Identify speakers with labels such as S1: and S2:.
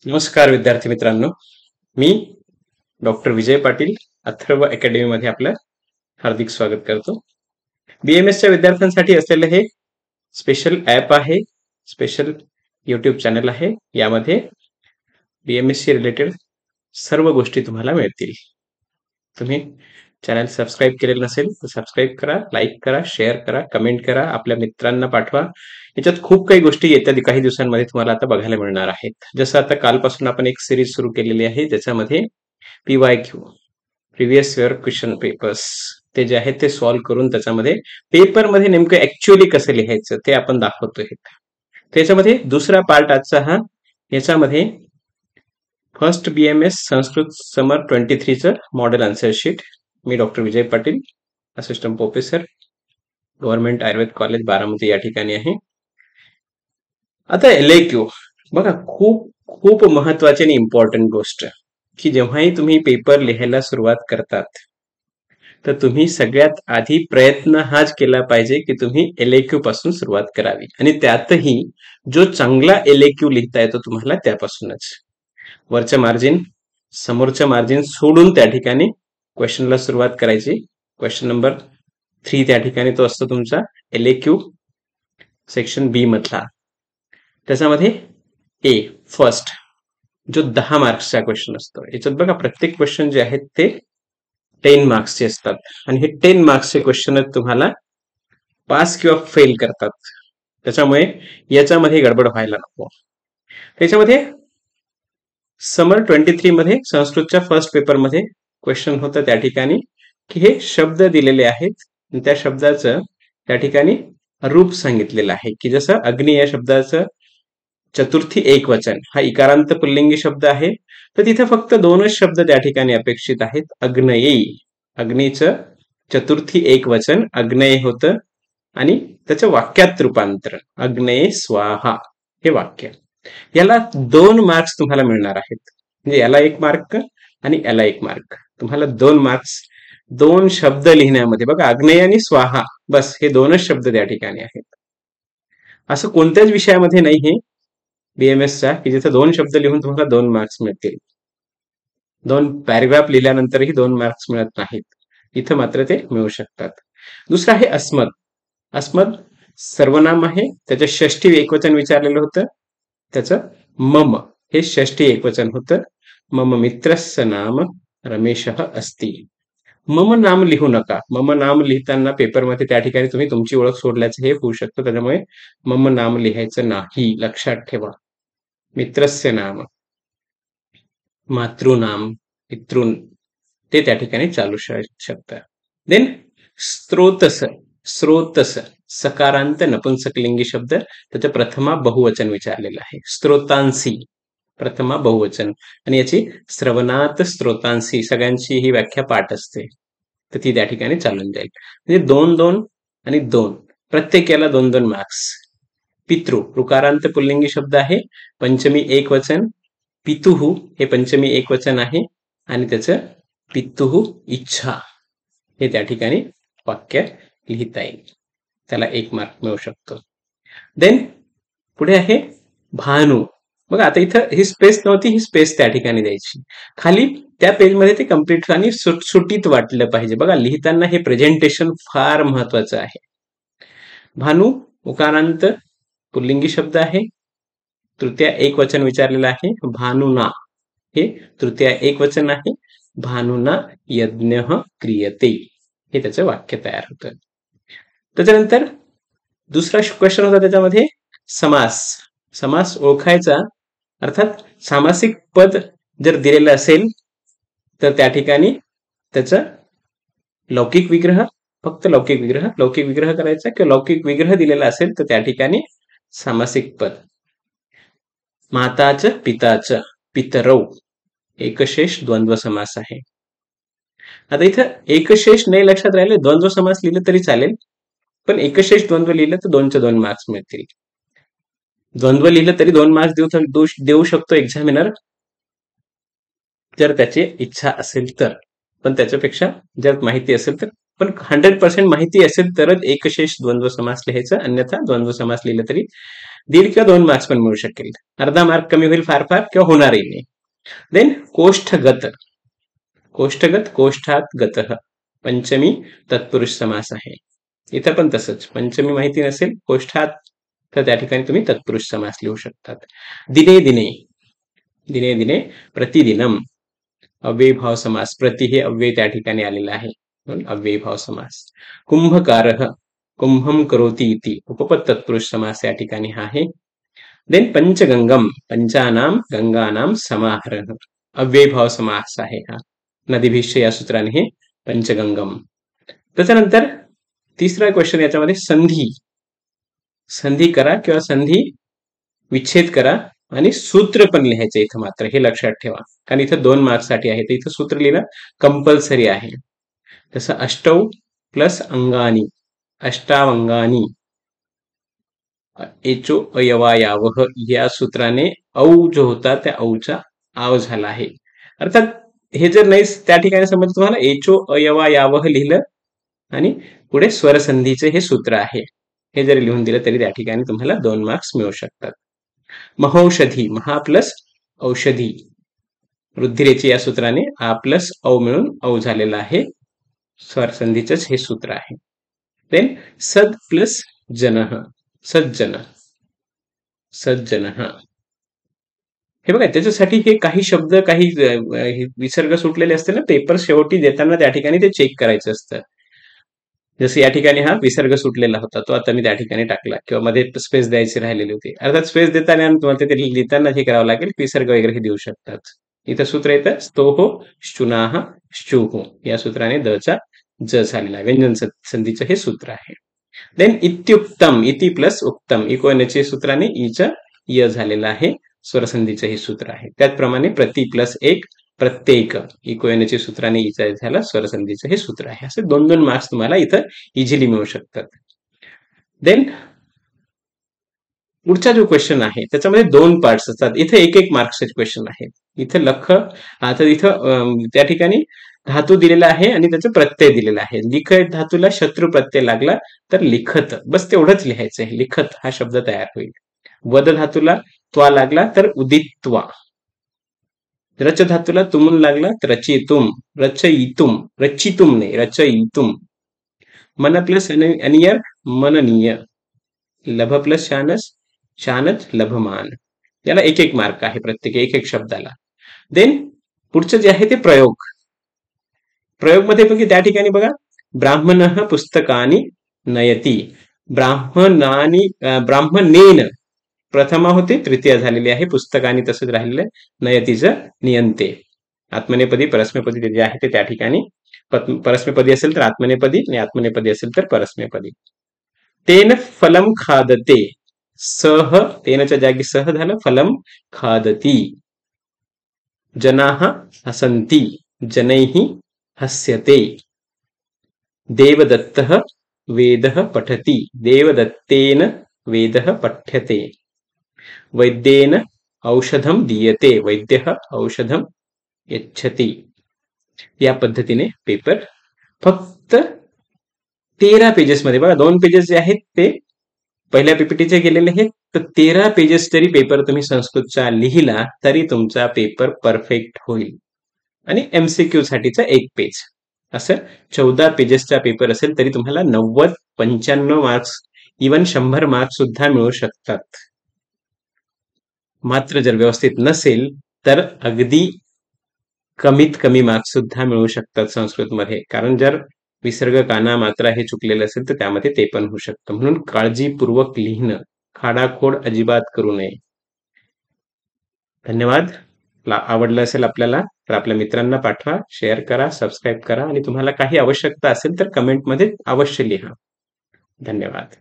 S1: नमस्कार विद्यार्थी मित्रांनो, मी डॉक्टर विजय पाटील अथर्व अकॅडमी मध्ये आपलं हार्दिक स्वागत करतो. बीएमएसच्या विद्यार्थ्यांसाठी असलेलं हे स्पेशल ॲप आहे, स्पेशल यूट्यूब चॅनल आहे. यामध्ये बीएमएसशी रिलेटेड सर्व गोष्टी तुम्हाला मिळतील. तुम्ही चॅनल सबस्क्राईब केलेलं नसेल तर सबस्क्राईब करा, लाईक करा, शेअर करा, कमेंट करा, आपल्या मित्रांना पाठवा. याच्यात खूप काही गोष्टी येत्या काही दिवसांमध्ये तुम्हाला आता बघायला मिळणार आहेत. जसं आता कालपासून आपण एक सिरीज सुरू केलेली आहे, ज्याच्यामध्ये PYQ previous year question papers ते जे आहेत ते सॉल्व्ह करून त्याच्यामध्ये पेपरमध्ये नेमकं ऍक्च्युअली कसं लिहायचं ते आपण दाखवतोय. त्याच्यामध्ये दुसरा पार्ट आजचा हा. याच्यामध्ये फर्स्ट BMS संस्कृत समर 23चं मॉडेल आन्सर शीट. मी doctor Vijay Patil, assistant professor, government Ayurveda college Baramati या ठिकाणी आहे. आता LAQ बघा, खूप खूप महत्वाची आणि इम्पॉर्टंट गोष्ट की जेव्हाही तुम्ही पेपर लिहायला सुरुवात करतात तर तुम्ही सगळ्यात आधी प्रयत्न हाच केला पाहिजे की तुम्ही LAQ पासून सुरुवात करावी, आणि त्यातही जो चांगला LAQ लिहिता येतो तुम्हाला त्यापासूनच. वरचं मार्जिन, समोरचं मार्जिन सोडून त्या ठिकाणी क्वेश्चनला सुरुवात करायची. क्वेश्चन नंबर 3 त्या ठिकाणी तो असतो तुमचा LAQ सेक्शन B मधला. त्याच्यामध्ये A फर्स्ट जो 10 मार्क्सचा क्वेश्चन असतो. याच्यात बघा, प्रत्येक क्वेश्चन जे आहेत ते 10 मार्क्सचे असतात, आणि हे 10 मार्क्सचे क्वेश्चन तुम्हाला पास किंवा फेल करतात. त्याच्यामुळे याच्यामध्ये गडबड व्हायला नको. त्याच्यामध्ये समर 23 मध्ये संस्कृतच्या फर्स्ट पेपर मध्ये क्वेश्चन होतं त्या ठिकाणी की हे शब्द दिलेले आहेत, त्या शब्दाचं त्या ठिकाणी रूप सांगितलेलं आहे. की जसं अग्नी या शब्दाचं चतुर्थी एक वचन हा इकारांत पुल्लिंगी शब्द आहे, तर तिथे फक्त दोनच शब्द त्या ठिकाणी अपेक्षित आहेत. अग्नये, अग्नीचं चतुर्थी एक वचन अग्नये होतं, आणि त्याचं वाक्यात रूपांतर अग्नये स्वाहा हे वाक्य. याला 2 मार्क्स तुम्हाला मिळणार आहेत. म्हणजे याला 1 मार्क आणि याला 1 मार्क. तुम्हाला 2 मार्क्स 2 शब्द लिहिण्यामध्ये. बघा, अग्नेय आणि स्वाहा बस हे 2च शब्द त्या ठिकाणी आहेत. असं कोणत्याच विषयामध्ये नाही हे BMSचा की जिथे 2 शब्द लिहून तुम्हाला 2 मार्क्स मिळतील. 2 पॅरेग्राफ लिहिल्यानंतरही 2 मार्क्स मिळत नाहीत. इथं मात्र ते मिळू शकतात. दुसरं आहे अस्मद. अस्मद सर्वनाम आहे, त्याचं षष्ठी एकवचन विचारलेलं होतं. त्याचं मम हे षष्ठी एकवचन होतं. मम मित्रस्य नाम रमेशः अस्ति. मम नाम लिहू नका. मम नाम लिहिताना पेपरमध्ये त्या ठिकाणी तुम्ही तुमची ओळख सोडल्याचं हे होऊ शकतं. त्याच्यामुळे मम नाम लिहायचं नाही, लक्षात ठेवा. मित्रस्य नाम, मातृनाम, पितृन ते त्या ठिकाणी चालू शकतं. देन स्त्रोतस, स्रोतस सकारांत नपुंसकलिंगी शब्द, त्याचं प्रथमा बहुवचन विचारलेलं आहे. स्त्रोतांसी प्रथमा बहुवचन, आणि याची श्रवणात स्त्रोतांसी सगळ्यांची ही व्याख्या पाठ असते, तर ती त्या ठिकाणी चालून जाईल. म्हणजे 2-2 आणि 2 प्रत्येकाला 2-2 मार्क्स. पितृ ऋकारांत पुल्लिंगी शब्द आहे, पंचमी एक वचन. पितुहू हे पंचमी एक वचन आहे, आणि त्याचं पितुहू इच्छा हे त्या ठिकाणी वाक्य लिहिता येईल. त्याला 1 मार्क मिळू शकतो. देन पुढे आहे भानू. बघा, आता इथं ही स्पेस नव्हती, ही स्पेस त्या ठिकाणी द्यायची. खाली त्या पेजमध्ये ते कम्प्लीट आणि सुटसुटीत वाटलं पाहिजे. बघा, लिहिताना हे प्रेझेंटेशन फार महत्वाचं आहे. भानू उकारांत पुल्लिंगी शब्द आहे, तृतीय एक वचन विचारलेलं आहे. भानुना हे तृतीय एक वचन आहे. भानुना यज्ञ क्रियते हे त्याचं वाक्य तयार होतं. त्याच्यानंतर दुसरा क्वेश्चन होता त्याच्यामध्ये समास. समास ओळखायचा, अर्थात सामासिक पद जर दिलेलं असेल तर त्या ठिकाणी त्याचं लौकिक विग्रह, फक्त लौकिक विग्रह करायचा, किंवा लौकिक विग्रह दिलेला असेल तर त्या ठिकाणी सामासिक पद. माताचं, पिताचं, पितरौ एकशेष द्वंद्व समास आहे. आता इथं एकशेष नाही लक्षात राहिले, द्वंद्व समास लिहिलं तरी चालेल, पण एकशेष द्वंद्व लिहिलं तर 2चे 2 मार्क्स मिळतील. द्वंद्व लिहिलं तरी 2 मार्क्स देऊ शकतो एक्झामिनर, जर त्याची इच्छा असेल तर. पण त्याच्यापेक्षा जर माहिती असेल तर पण 100% माहिती असेल तरच एकशेष द्वंद्व समास लिहायचं, अन्यथा द्वंद्व समास लिहिलं तरी 1.5 किंवा 2 मार्क्स पण मिळू शकेल. अर्धा मार्क कमी होईल फार फार किंवा होणारही नाही. देन कोष्ठगत. कोष्ठगत कोष्ठात गतः पंचमी तत्पुरुष समास आहे. इथं पण तसंच पंचमी माहिती नसेल कोष्ठात तर त्या ठिकाणी तुम्ही तत्पुरुष समास लिहू शकतात. दिने दिने. दिने दिने प्रतिदिनम. अव्ययीभाव समास. प्रति हे अव्यय त्या ठिकाणी आलेला आहे म्हणून अव्ययीभाव समास. कुंभकारः. कुंभम करोति इति उपपद तत्पुरुष समास या ठिकाणी हा आहे. देन पंचगंगम. पंचानाम गंगानाम समाहारः अव्ययीभाव समास आहे हा. नदीभिष्य या सूत्राने हे पंचगंगम. त्याच्यानंतर तिसरा क्वेश्चन याच्यामध्ये संधी. संधी करा किंवा संधी विच्छेद करा आणि सूत्र पण लिहायचं इथं मात्र हे लक्षात ठेवा कारण इथं 2 मार्क्स साठी आहे तर इथं सूत्र लिहिणं कंपल्सरी आहे. जसं अष्टौ प्लस अंगानी. अष्टावंगानी. एचो अयवायावह या सूत्राने औ जो होता त्या औचा आव झाला आहे. अर्थात हे जर नाही त्या ठिकाणी समजलं तुम्हाला एचो अयवायावह लिहिलं आणि पुढे स्वरसंधीचे हे सूत्र आहे हे जरी लिहून दिलं तरी त्या ठिकाणी तुम्हाला 2 मार्क्स मिळू शकतात. महौषधी. महा प्लस औषधी. रुद्धिरेचे या सूत्राने आ प्लस औ मिळून औ झालेला आहे. स्वरसंधीचंच हे सूत्र आहे. देन सद प्लस जनः. सज्जन. सज्जनः. हे बघा त्याच्यासाठी हे काही शब्द काही विसर्ग सुटलेले असते ना पेपर शेवटी देताना त्या ठिकाणी ते चेक करायचं असतं. जसं या ठिकाणी हा विसर्ग सुटलेला होता तो आता मी त्या ठिकाणी टाकला किंवा मध्ये स्पेस द्यायची राहिलेली होती. अर्थात स्पेस देताना तुम्हाला ते लिहिताना हे करावं लागेल विसर्ग वगैरे देऊ शकतात. इथं सूत्र येतं स्तोह श्चुनाह श्चुः या सूत्राने द चा ज झालेला आहे. व्यंजन संधीचं हे सूत्र आहे. देन इत्युक्तम. इति प्लस उत्तम. इकोनचे सूत्राने ईचा य झालेला आहे. स्वरसंधीचं हे सूत्र आहे. त्याचप्रमाणे प्रति प्लस एक प्रत्येक. इकोनचे सूत्राने ईचा झाला. स्वरसंधीचं हे सूत्र आहे. असे 2-2 मार्क्स तुम्हाला इथं इझिली मिळू शकतात. देन पुढचा जो क्वेश्चन आहे त्याच्यामध्ये 2 पार्ट्स असतात. इथे 1-1 मार्क्सचे क्वेश्चन आहे. इथं लख आता इथं त्या ठिकाणी धातू दिलेला आहे आणि त्याचं प्रत्यय दिलेला आहे. लिख धातूला शत्रू प्रत्यय लागला तर लिखत बस तेवढंच लिहायचं आहे. लिखत हा शब्द तयार होईल. वद धातूला त्वा लागला तर उदित्वा. रच धातूला तुमून लागला तर रचितुम. रचयितुम. रचितुम नाही रचयितुम. मन प्लस अनियर मननीय. लभ प्लस शानस शानच लभमान. याला 1-1 मार्क आहे प्रत्येक 1-1 शब्दाला. देन पुढचं जे आहे ते प्रयोग. प्रयोग मध्ये पण त्या ठिकाणी बघा ब्राह्मणः पुस्तकानि नयती. ब्राह्मणेन प्रथमा होते तृतीय झालेली आहे. पुस्तकानि तसंच राहिलेलं नयतीचं नियंते. आत्मनेपदी परस्मैपदी जे आहे ते त्या ठिकाणी परस्मैपदी असेल तर आत्मनेपदी आणि आत्मनेपदी असेल तर परस्मैपदी. तेन फलम खादते. सह तेनच्या जागी सह झालं फलम खादती. जनाः हसन्ति. जनैः हस्यते. देवदत्तः वेदः पठति. देवदत्तेन वेदः पठ्यते. वैद्येन औषधम दीयते. वैद्यः औषधम यच्छति. या पद्धतीने पेपर फक्त 13 पेजेस मध्ये बघा 2 पेजेस जे आहेत ते पहिल्या पीपीटीचे गेलेले आहेत तर 13 पेजेस जरी पेपर तुम्ही संस्कृतचा लिहिला तरी तुमचा पेपर परफेक्ट होईल. आणि एमसीक्यू साठीचा 1 पेज असं 14 पेजेसचा पेपर असेल तरी तुम्हाला 90-95 मार्क्स इवन 100 मार्क्स सुद्धा मिळू शकतात. मात्र जर व्यवस्थित नसेल तर अगदी कमीत कमी मार्क्स सुद्धा मिळू शकतात संस्कृतमध्ये. कारण जर विसर्ग काना मात्रा हे चुकलेलं असेल तर त्यामध्ये ते पण होऊ शकतं. म्हणून काळजीपूर्वक लिहिणं. खाडाखोड अजिबात करू नये. धन्यवाद. आवडलं असेल आपल्याला तर आपल्या मित्रांना पाठवा, शेअर करा, सबस्क्राईब करा आणि तुम्हाला काही आवश्यकता असेल तर कमेंटमध्ये अवश्य लिहा. धन्यवाद.